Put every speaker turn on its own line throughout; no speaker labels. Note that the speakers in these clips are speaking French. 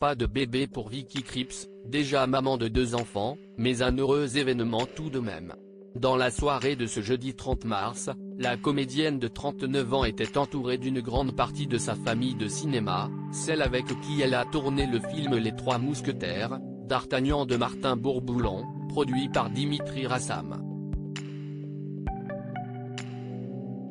pas de bébé pour Vicky Krieps, déjà maman de 2 enfants, mais un heureux événement tout de même. Dans la soirée de ce jeudi 30 mars, la comédienne de 39 ans était entourée d'une grande partie de sa famille de cinéma, celle avec qui elle a tourné le film Les Trois Mousquetaires, d'Artagnan de Martin Bourboulon, produit par Dimitri Rassam.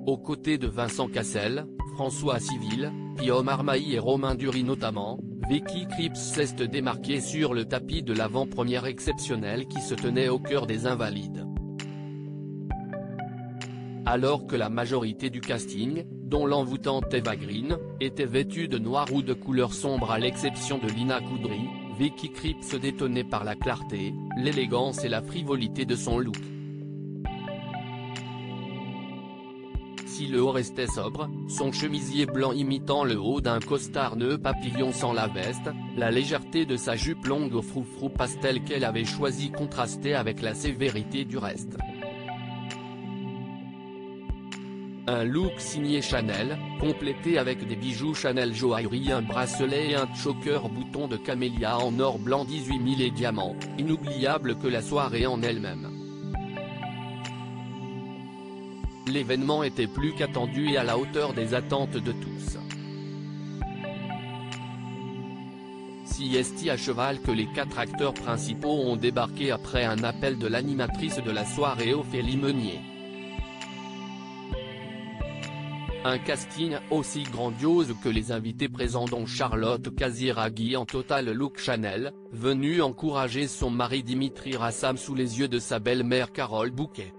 Aux côtés de Vincent Cassel, François Civil, Guillaume Armaï et Romain Duris notamment, Vicky Krieps s'est démarquée sur le tapis de l'avant-première exceptionnelle qui se tenait au cœur des Invalides. Alors que la majorité du casting, dont l'envoûtante Eva Green, était vêtue de noir ou de couleur sombre à l'exception de Lina Koudry, Vicky Krieps se détonnait par la clarté, l'élégance et la frivolité de son look. Si le haut restait sobre, son chemisier blanc imitant le haut d'un costard nœud papillon sans la veste, la légèreté de sa jupe longue au froufrou pastel qu'elle avait choisi contrastait avec la sévérité du reste. Un look signé Chanel, complété avec des bijoux Chanel joaillerie, un bracelet et un choker bouton de camélia en or blanc 18 000 et diamants, inoubliable que la soirée en elle-même. L'événement était plus qu'attendu et à la hauteur des attentes de tous. Si est à cheval que les 4 acteurs principaux ont débarqué après un appel de l'animatrice de la soirée Ophélie Meunier. Un casting aussi grandiose que les invités présents dont Charlotte Casiraghi en total look Chanel, venue encourager son mari Dimitri Rassam sous les yeux de sa belle-mère Carole Bouquet.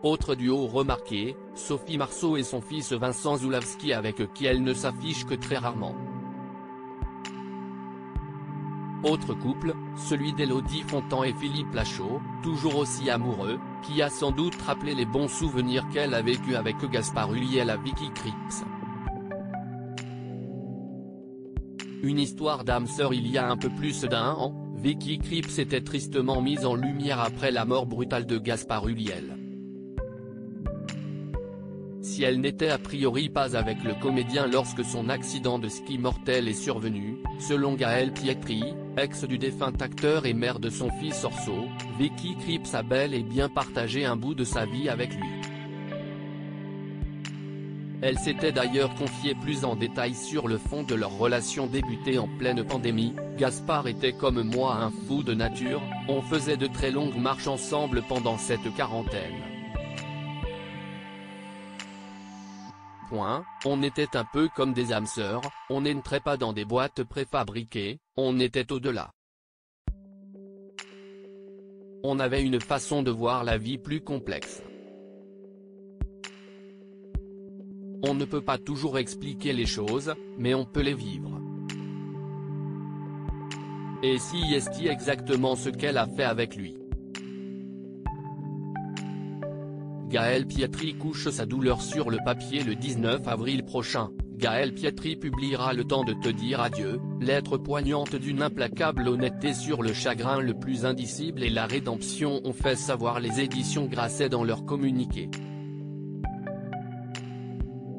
Autre duo remarqué, Sophie Marceau et son fils Vincent Zulawski avec qui elle ne s'affiche que très rarement. Autre couple, celui d'Élodie Fontan et Philippe Lachaud, toujours aussi amoureux, qui a sans doute rappelé les bons souvenirs qu'elle a vécus avec Gaspard Ulliel à Vicky Krieps. Une histoire d'âme sœur il y a un peu plus d'1 an, Vicky Krieps était tristement mise en lumière après la mort brutale de Gaspard Ulliel. Si elle n'était a priori pas avec le comédien lorsque son accident de ski mortel est survenu, selon Gaël Pietri, ex du défunt acteur et mère de son fils Orso, Vicky Krieps a bel et bien partagé un bout de sa vie avec lui. Elle s'était d'ailleurs confiée plus en détail sur le fond de leur relation débutée en pleine pandémie. Gaspard était comme moi un fou de nature, on faisait de très longues marches ensemble pendant cette quarantaine. On était un peu comme des âmes sœurs, on n'entrait pas dans des boîtes préfabriquées, on était au-delà. On avait une façon de voir la vie plus complexe. On ne peut pas toujours expliquer les choses, mais on peut les vivre. Et si est exactement ce qu'elle a fait avec lui. Gaël Pietri couche sa douleur sur le papier le 19 avril prochain. Gaël Pietri publiera Le temps de te dire adieu, lettre poignante d'une implacable honnêteté sur le chagrin le plus indicible et la rédemption, ont fait savoir les éditions Grasset dans leur communiqué.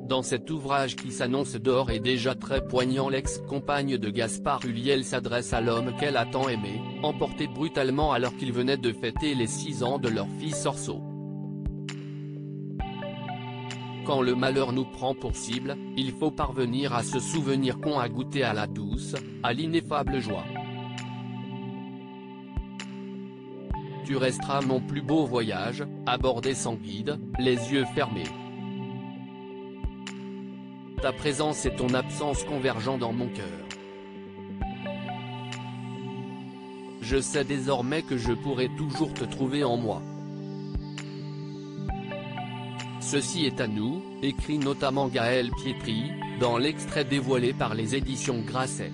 Dans cet ouvrage qui s'annonce d'or et déjà très poignant, l'ex-compagne de Gaspard Ulliel s'adresse à l'homme qu'elle a tant aimé, emporté brutalement alors qu'il venait de fêter les 6 ans de leur fils Orso. Quand le malheur nous prend pour cible, il faut parvenir à se souvenir qu'on a goûté à la douce, à l'ineffable joie. Tu resteras mon plus beau voyage, abordé sans guide, les yeux fermés. Ta présence et ton absence convergent dans mon cœur. Je sais désormais que je pourrai toujours te trouver en moi. Ceci est à nous, écrit notamment Gaël Pietri, dans l'extrait dévoilé par les éditions Grasset.